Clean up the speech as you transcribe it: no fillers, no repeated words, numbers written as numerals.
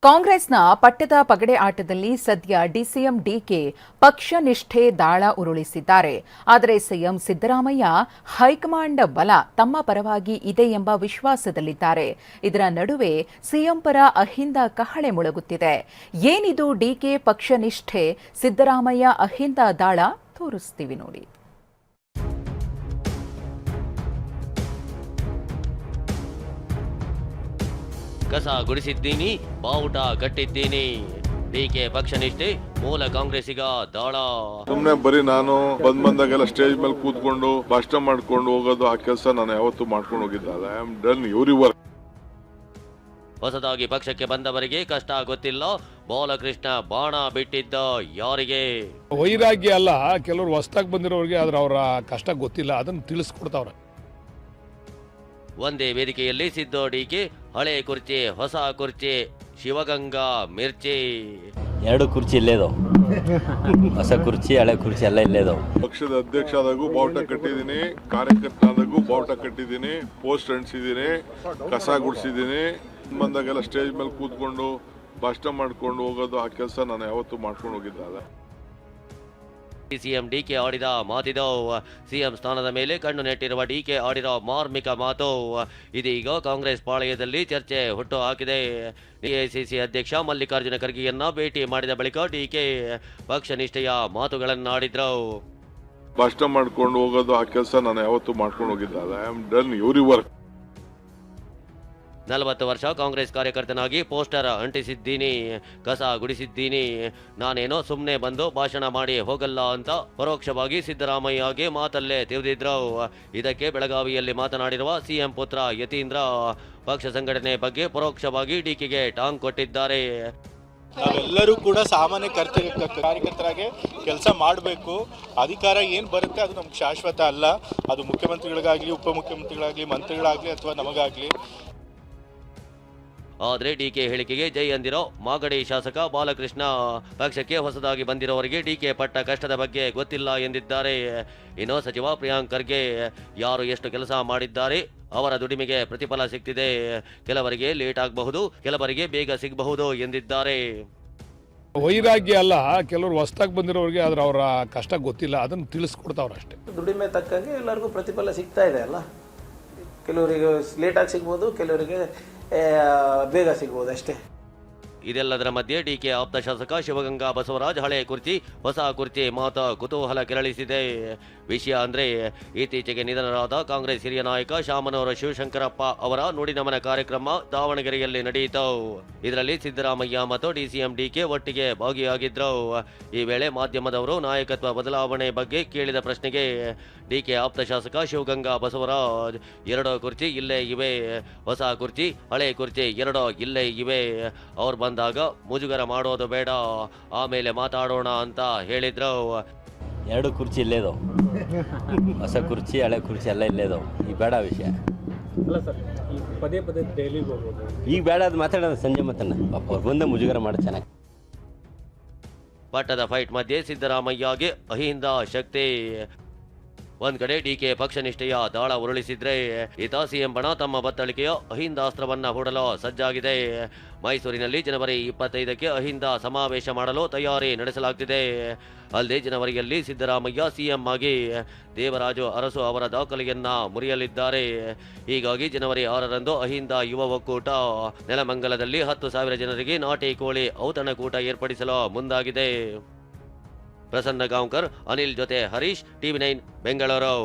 ಕಾಂಗ್ರೆಸ್ನ ಪಟ್ಟದ ಪಗಡೆ ಆಟದಲ್ಲಿ ಸದ್ಯ ಡಿಸಿಎಂ ಡಿಕೆ ಪಕ್ಷ ನಿಷ್ಠೆ ದಾಳ ಉರುಳಿಸಿದ್ದಾರೆ. ಆದರೆ ಸಿಎಂ ಸಿದ್ದರಾಮಯ್ಯ ಹೈಕಮಾಂಡ್ ಬಲ ತಮ್ಮ ಪರವಾಗಿ ಇದೆ ಎಂಬ ವಿಶ್ವಾಸದಲ್ಲಿದ್ದಾರೆ. ಇದರ ನಡುವೆ ಸಿಎಂ ಪರ ಅಹಿಂದ ಕಹಳೆ ಮೊಳಗುತ್ತಿದೆ. ಏನಿದು ಡಿಕೆ ಪಕ್ಷ ನಿಷ್ಠೆ, ಸಿದ್ದರಾಮಯ್ಯ ಅಹಿಂದ ದಾಳ ತೋರಿಸ್ತೀವಿ ನೋಡಿ. ಕಸ ಗುಡಿಸಿದ್ದೀನಿ, ಬಾವುಟ ಕಟ್ಟಿದ್ದೀನಿ. ಡಿಕೆ ಪಕ್ಷ ನಿಷ್ಠೆ, ಮೂಲ ಕಾಂಗ್ರೆಸ್ಸಿಗ ದಾಳ. ಸುಮ್ನೆ ಬರೀ ನಾನು ಬಂದಾಗೆಲ್ಲ ಸ್ಟೇಜ್ ಮೇಲೆ ಕೂತ್ಕೊಂಡು ಭಾಷಣ ಮಾಡ್ಕೊಂಡು ಹೋಗೋದು, ಆ ಕೆಲಸ ನಾನು ಯಾವತ್ತೂ ಮಾಡ್ಕೊಂಡು ಹೋಗಿದ್ದಲ್ಲ. I am done your work. ಹೊಸದಾಗಿ ಪಕ್ಷಕ್ಕೆ ಬಂದವರಿಗೆ ಕಷ್ಟ ಗೊತ್ತಿಲ್ಲ. ಬಾಲಕೃಷ್ಣ ಬಾಣ ಬಿಟ್ಟಿದ್ದ ಯಾರಿಗೆ? ವೈರಾಗ್ಯ ಅಲ್ಲ, ಕೆಲವರು ಹೊಸದಾಗಿ ಬಂದಿರೋರಿಗೆ ಆದ್ರೆ ಅವರ ಕಷ್ಟ ಗೊತ್ತಿಲ್ಲ, ಅದನ್ನು ತಿಳಿಸ್ಕೊಡ್ತಾವ್ರೆ. ಒಂದೇ ವೇದಿಕೆಯಲ್ಲಿ ಸಿದ್ದು ಡಿಕೆ, ಹಳೆ ಕುರ್ಚಿ ಹೊಸ ಕುರ್ಚಿ, ಶಿವಗಂಗಾ ಮಿರ್ಚಿ. ಎರಡು ಕುರ್ಚಿ ಇಲ್ಲೇದು, ಹೊಸ ಕುರ್ಚಿ ಹಳೆ ಕುರ್ಚಿ ಎಲ್ಲ ಇಲ್ಲೇದು. ಪಕ್ಷದ ಅಧ್ಯಕ್ಷ ಆದಾಗೂ ಬಾವುಟ ಕಟ್ಟಿದ್ದೀನಿ, ಕಾರ್ಯಕರ್ತ ಆದಾಗೂ ಬಾವುಟ ಕಟ್ಟಿದ್ದೀನಿ, ಪೋಸ್ಟ್ ಅಂಟಿಸಿದ್ದೀನಿ, ಕಸ ಗುಡಿಸಿದ್ದೀನಿ. ಬಂದಾಗೆಲ್ಲ ಸ್ಟೇಜ್ ಮೇಲೆ ಕೂತ್ಕೊಂಡು ಭಾಷಣ ಮಾಡ್ಕೊಂಡು ಹೋಗೋದು, ಆ ಕೆಲಸ ನಾನು ಯಾವತ್ತೂ ಮಾಡ್ಕೊಂಡು ಹೋಗಿದ್ದಲ್ಲ. ಸಿಎಂ ಡಿಕೆ ಆಡಿದ ಮಾತಿದು. ಸಿಎಂ ಸ್ಥಾನದ ಮೇಲೆ ಕಣ್ಣು ನೆಟ್ಟಿರುವ ಡಿಕೆ ಆಡಿರೋ ಮಾರ್ಮಿಕ ಮಾತು ಇದೀಗ ಕಾಂಗ್ರೆಸ್ ಪಾಳೆಯದಲ್ಲಿ ಚರ್ಚೆ ಹುಟ್ಟು ಹಾಕಿದೆ. ಎಐಸಿಸಿ ಅಧ್ಯಕ್ಷ ಮಲ್ಲಿಕಾರ್ಜುನ ಖರ್ಗೆಯನ್ನ ಭೇಟಿ ಮಾಡಿದ ಬಳಿಕ ಡಿಕೆ ಪಕ್ಷ ನಿಷ್ಠೆಯ ಮಾತುಗಳನ್ನಾಡಿದ್ರು. ಭಾಷಣ ಮಾಡ್ಕೊಂಡು ಹೋಗೋದು, ಆ ಕೆಲಸ ನಾನು ಯಾವತ್ತೂ ಮಾಡ್ಕೊಂಡು ಹೋಗಿದ್ದಲ್ಲ. I am done your work. 40 ವರ್ಷ ಕಾಂಗ್ರೆಸ್ ಕಾರ್ಯಕರ್ತನಾಗಿ ಪೋಸ್ಟರ್ ಅಂಟಿಸಿದ್ದೀನಿ, ಕಸ ಗುಡಿಸಿದ್ದೀನಿ. ನಾನೇನೋ ಸುಮ್ಮನೆ ಬಂದು ಭಾಷಣ ಮಾಡಿ ಹೋಗಲ್ಲ ಅಂತ ಪರೋಕ್ಷವಾಗಿ ಸಿದ್ದರಾಮಯ್ಯಗೆ ಮಾತಲ್ಲೇ ತಿರುದಿದ್ರು. ಇದಕ್ಕೆ ಬೆಳಗಾವಿಯಲ್ಲಿ ಮಾತನಾಡಿರುವ ಸಿಎಂ ಪುತ್ರ ಯತೀಂದ್ರ ಪಕ್ಷ ಸಂಘಟನೆ ಬಗ್ಗೆ ಪರೋಕ್ಷವಾಗಿ ಡಿಕೆಗೆ ಟಾಂಗ್ ಕೊಟ್ಟಿದ್ದಾರೆ. ನಾವೆಲ್ಲರೂ ಕೂಡ ಸಾಮಾನ್ಯ ಕಾರ್ಯಕರ್ತರಾಗಿ ಕೆಲಸ ಮಾಡಬೇಕು. ಅಧಿಕಾರ ಏನು ಬರುತ್ತೆ ಅದು ನಮ್ಗೆ ಶಾಶ್ವತ ಅಲ್ಲ. ಅದು ಮುಖ್ಯಮಂತ್ರಿಗಳಿಗಾಗಲಿ, ಉಪಮುಖ್ಯಮಂತ್ರಿಗಳಾಗಲಿ, ಮಂತ್ರಿಗಳಾಗಲಿ ಅಥವಾ ನಮಗಾಗಲಿ. ಆದರೆ ಡಿಕೆ ಹೇಳಿಕೆಗೆ ಜೈ ಅಂದಿರೋ ಮಾಗಡಿ ಶಾಸಕ ಬಾಲಕೃಷ್ಣ, ಪಕ್ಷಕ್ಕೆ ಹೊಸದಾಗಿ ಬಂದಿರೋವರಿಗೆ ಡಿಕೆ ಪಟ್ಟ ಕಷ್ಟದ ಬಗ್ಗೆ ಗೊತ್ತಿಲ್ಲ ಎಂದಿದ್ದಾರೆ. ಇನ್ನು ಸಚಿವ ಪ್ರಿಯಾಂಕ್ ಖರ್ಗೆ, ಯಾರು ಎಷ್ಟು ಕೆಲಸ ಮಾಡಿದ್ದಾರೆ ಅವರ ದುಡಿಮೆಗೆ ಪ್ರತಿಫಲ ಸಿಗ್ತಿದೆ. ಕೆಲವರಿಗೆ ಲೇಟ್ ಆಗಬಹುದು, ಕೆಲವರಿಗೆ ಬೇಗ ಸಿಗಬಹುದು ಎಂದಿದ್ದಾರೆ. ವೈರಾಗ್ಯ ಅಲ್ಲ, ಕೆಲವರು ಹೊಸದಾಗಿ ಬಂದಿರೋರಿಗೆ ಆದ್ರೆ ಅವರ ಕಷ್ಟ ಗೊತ್ತಿಲ್ಲ, ಅದನ್ನು ತಿಳಿಸ್ಕೊಡ್ತಾವ್ರೆ ಅಷ್ಟೇ. ದುಡಿಮೆ ತಕ್ಕಂಗೆ ಎಲ್ಲರಿಗೂ ಪ್ರತಿಫಲ ಸಿಗ್ತಾ ಇದೆ ಅಲ್ಲ. ಕೆಲವರಿಗೆ ಲೇಟಾಗಿ ಸಿಗ್ಬೋದು, ಕೆಲವರಿಗೆ ಬೇಗ ಸಿಗ್ಬೋದು ಅಷ್ಟೇ. ಇದೆಲ್ಲದರ ಮಧ್ಯೆ ಡಿಕೆ ಆಪ್ತ ಶಾಸಕ ಶಿವಗಂಗಾ ಬಸವರಾಜ್ ಹಳೆ ಕುರ್ಚಿ ಹೊಸ ಕುರ್ಚಿ ಮಾತು ಕುತೂಹಲ ಕೆರಳಿಸಿದೆ. ವಿಷಯ ಅಂದ್ರೆ, ಇತ್ತೀಚೆಗೆ ನಿಧನರಾದ ಕಾಂಗ್ರೆಸ್ ಹಿರಿಯ ನಾಯಕ ಶಾಮನೂರು ಶಿವಶಂಕರಪ್ಪ ಅವರ ನುಡಿನಮನ ಕಾರ್ಯಕ್ರಮ ದಾವಣಗೆರೆಯಲ್ಲಿ ನಡೆಯಿತು. ಇದರಲ್ಲಿ ಸಿದ್ದರಾಮಯ್ಯ ಮತ್ತು ಡಿಸಿಎಂ ಡಿಕೆ ಒಟ್ಟಿಗೆ ಭಾಗಿಯಾಗಿದ್ರು. ಈ ವೇಳೆ ಮಾಧ್ಯಮದವರು ನಾಯಕತ್ವ ಬದಲಾವಣೆ ಬಗ್ಗೆ ಕೇಳಿದ ಪ್ರಶ್ನೆಗೆ ಡಿಕೆ ಆಪ್ತ ಶಾಸಕ ಶಿವಗಂಗಾ ಬಸವರಾಜ್, 2 ಕುರ್ಚಿ ಇಲ್ಲೇ ಇವೆ, ಹೊಸ ಕುರ್ಚಿ ಹಳೆ ಕುರ್ಚಿ 2 ಇಲ್ಲೇ ಇವೆ. ಅವ್ರು ಬಂದಾಗ ಮುಜುಗರ ಮಾಡೋದು ಬೇಡ, ಆಮೇಲೆ ಮಾತಾಡೋಣ ಅಂತ ಹೇಳಿದ್ರು. ಎರಡು ಕುರ್ಚಿ ಇಲ್ಲೇದು, ಹೊಸ ಕುರ್ಚಿ ಹಳೆ ಕುರ್ಚಿ ಎಲ್ಲ ಇಲ್ಲೇದು. ಈಗ ಬೇಡ ವಿಷಯ ಅಲ್ಲ ಸರ್, ಪದೇ ಪದೇ ಡೈಲಿಗೆ ಹೋಗೋದು ಈಗ ಬೇಡ, ಅದು ಮಾತಾಡೋದು ಸಂಜೆ ಮಾತನ್ನ. ಪಾಪ ಅವ್ರು ಬಂದೇ ಮುಜುಗರ ಮಾಡೋದು ಚೆನ್ನಾಗಿ. ಪಟ್ಟದ ಫೈಟ್ ಮಧ್ಯೆ ಸಿದ್ದರಾಮಯ್ಯಗೆ ಅಹಿಂದ ಶಕ್ತಿ. ಒಂದ್ ಕಡೆ ಡಿಕೆ ಪಕ್ಷ ನಿಷ್ಠೆಯ ದಾಳ ಉರುಳಿಸಿದ್ರೆ, ಈತ ಸಿಎಂ ಬಣ ತಮ್ಮ ಬತ್ತಳಿಕೆಯ ಅಹಿಂದಾಸ್ತ್ರವನ್ನ ಹೂಡಲು ಸಜ್ಜಾಗಿದೆ. ಮೈಸೂರಿನಲ್ಲಿ ಜನವರಿ 25ಕ್ಕೆ ಅಹಿಂದ ಸಮಾವೇಶ ಮಾಡಲು ತಯಾರಿ ನಡೆಸಲಾಗುತ್ತಿದೆ. ಅಲ್ಲದೆ ಜನವರಿಯಲ್ಲಿ ಸಿದ್ದರಾಮಯ್ಯ ಸಿಎಂ ಆಗಿ ದೇವರಾಜು ಅರಸು ಅವರ ದಾಖಲೆಯನ್ನ ಮುರಿಯಲಿದ್ದಾರೆ. ಹೀಗಾಗಿ ಜನವರಿ 6ರಂದು ಅಹಿಂದ ಯುವ ಒಕ್ಕೂಟ ನೆಲಮಂಗಲದಲ್ಲಿ 10,000 ಜನರಿಗೆ ನಾಟಿ ಕೋಳಿ ಔತಣಕೂಟ ಏರ್ಪಡಿಸಲು ಮುಂದಾಗಿದೆ. ಪ್ರಸನ್ನ ಗಾಂವ್ಕರ್, ಅನಿಲ್ ಜೊತೆ ಹರೀಶ್, ಟಿವಿ9 ಬೆಂಗಳೂರು.